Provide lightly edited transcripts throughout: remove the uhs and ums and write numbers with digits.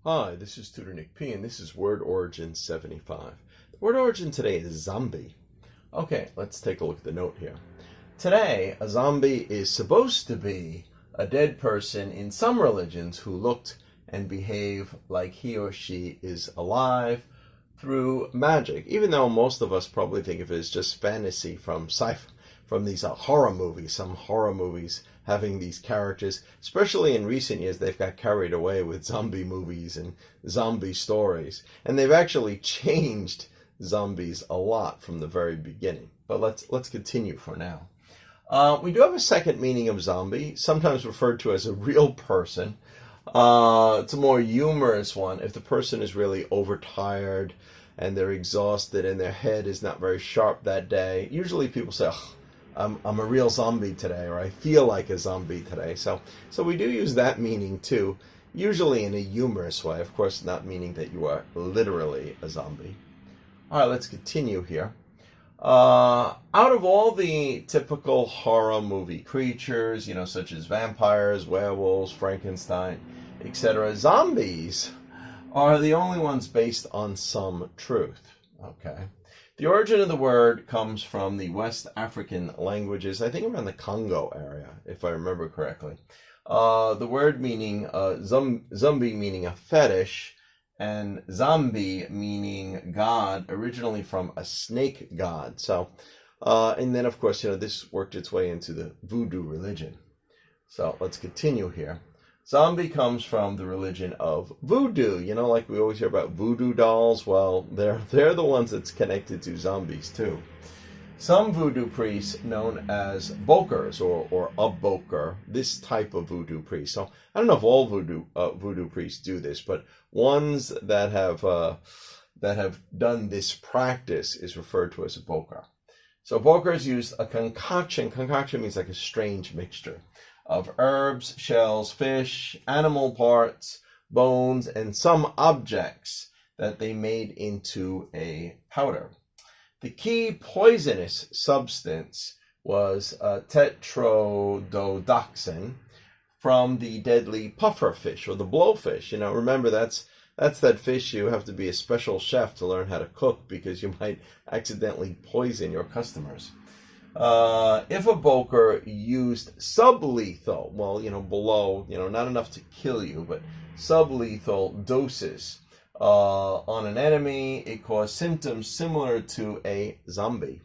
Hi, this is Tutor Nick P, and this is Word Origin 75. The word origin today is zombie. Okay, let's take a look at the note here. Today, a zombie is supposed to be a dead person in some religions who looked and behave like he or she is alive through magic, even though most of us probably think of it as just fantasy from these horror movies, some horror movies having these characters. Especially in recent years, they've got carried away with zombie movies and zombie stories, and they've actually changed zombies a lot from the very beginning. But let's continue for now. We do have a second meaning of zombie, sometimes referred to as a real person. It's a more humorous one if the person is really overtired and they're exhausted and their head is not very sharp that day. Usually people say, oh, I'm a real zombie today, or I feel like a zombie today. So we do use that meaning too, usually in a humorous way, of course, not meaning that you are literally a zombie. All right, let's continue here. Out of all the typical horror movie creatures, such as vampires, werewolves, Frankenstein, etc., zombies are the only ones based on some truth. Okay. The origin of the word comes from the West African languages, I think around the Congo area, if I remember correctly. The word meaning zombie meaning a fetish, and zombie meaning god, originally from a snake god. So, and then of course, this worked its way into the voodoo religion. So let's continue here. Zombie comes from the religion of voodoo. Like we always hear about voodoo dolls. Well, they're the ones that's connected to zombies too. Some voodoo priests, known as bokers or a boker, this type of voodoo priest. So I don't know if all voodoo priests do this, but ones that have done this practice is referred to as a boker. So bokers used a concoction. Concoction means like a strange mixture of herbs, shells, fish, animal parts, bones, and some objects that they made into a powder. The key poisonous substance was tetrodotoxin from the deadly puffer fish or the blowfish. Remember that's that fish you have to be a special chef to learn how to cook because you might accidentally poison your customers. If a boker used sublethal, below, not enough to kill you, but sublethal doses on an enemy, it caused symptoms similar to a zombie,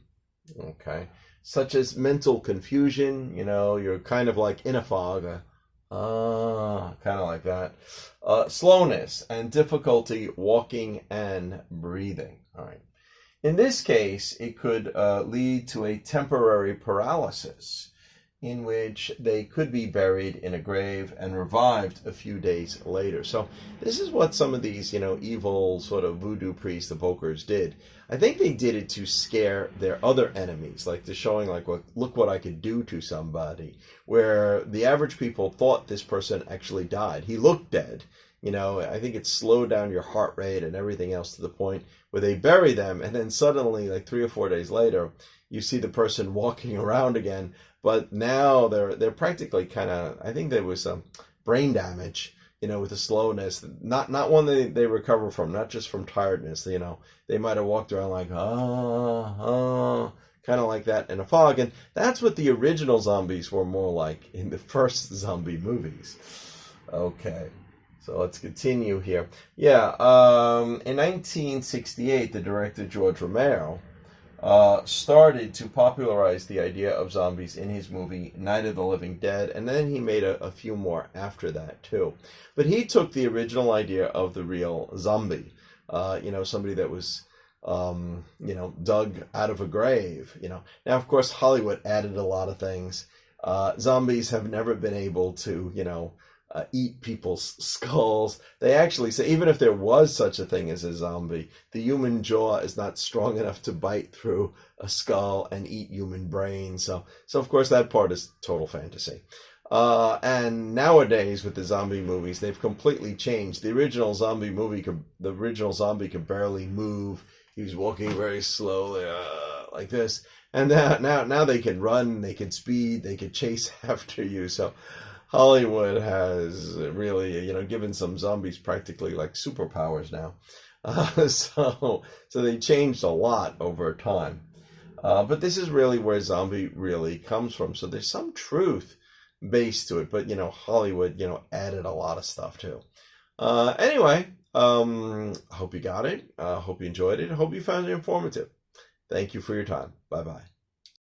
okay, such as mental confusion. You're kind of like in a fog, kind of like that, slowness and difficulty walking and breathing. All right. In this case, it could lead to a temporary paralysis in which they could be buried in a grave and revived a few days later. So this is what some of these, evil sort of voodoo priests, the bokers, did. I think they did it to scare their other enemies, like to showing like, look what I could do to somebody, where the average people thought this person actually died. He looked dead. I think it slowed down your heart rate and everything else to the point where they bury them, and then suddenly, like 3 or 4 days later, you see the person walking around again. But now they're practically kind of, I think there was some brain damage, with the slowness, not one they recover from, not just from tiredness. They might have walked around like kind of like that in a fog, and that's what the original zombies were more like in the first zombie movies. Okay. So let's continue here. Yeah, in 1968, the director George Romero started to popularize the idea of zombies in his movie Night of the Living Dead, and then he made a few more after that too. But he took the original idea of the real zombie, somebody that was, dug out of a grave. Now, of course, Hollywood added a lot of things. Zombies have never been able to, eat people's skulls. They actually say, even if there was such a thing as a zombie, the human jaw is not strong enough to bite through a skull and eat human brains. So of course that part is total fantasy. And nowadays with the zombie movies, they've completely changed. The original zombie could barely move. He was walking very slowly, like this. And now they can run, they can speed, they can chase after you. So Hollywood has really, given some zombies practically like superpowers now. So they changed a lot over time. But this is really where zombie really comes from. So there's some truth base to it, but Hollywood, added a lot of stuff too. Anyway, I hope you got it. I hope you enjoyed it. I hope you found it informative. Thank you for your time. Bye bye.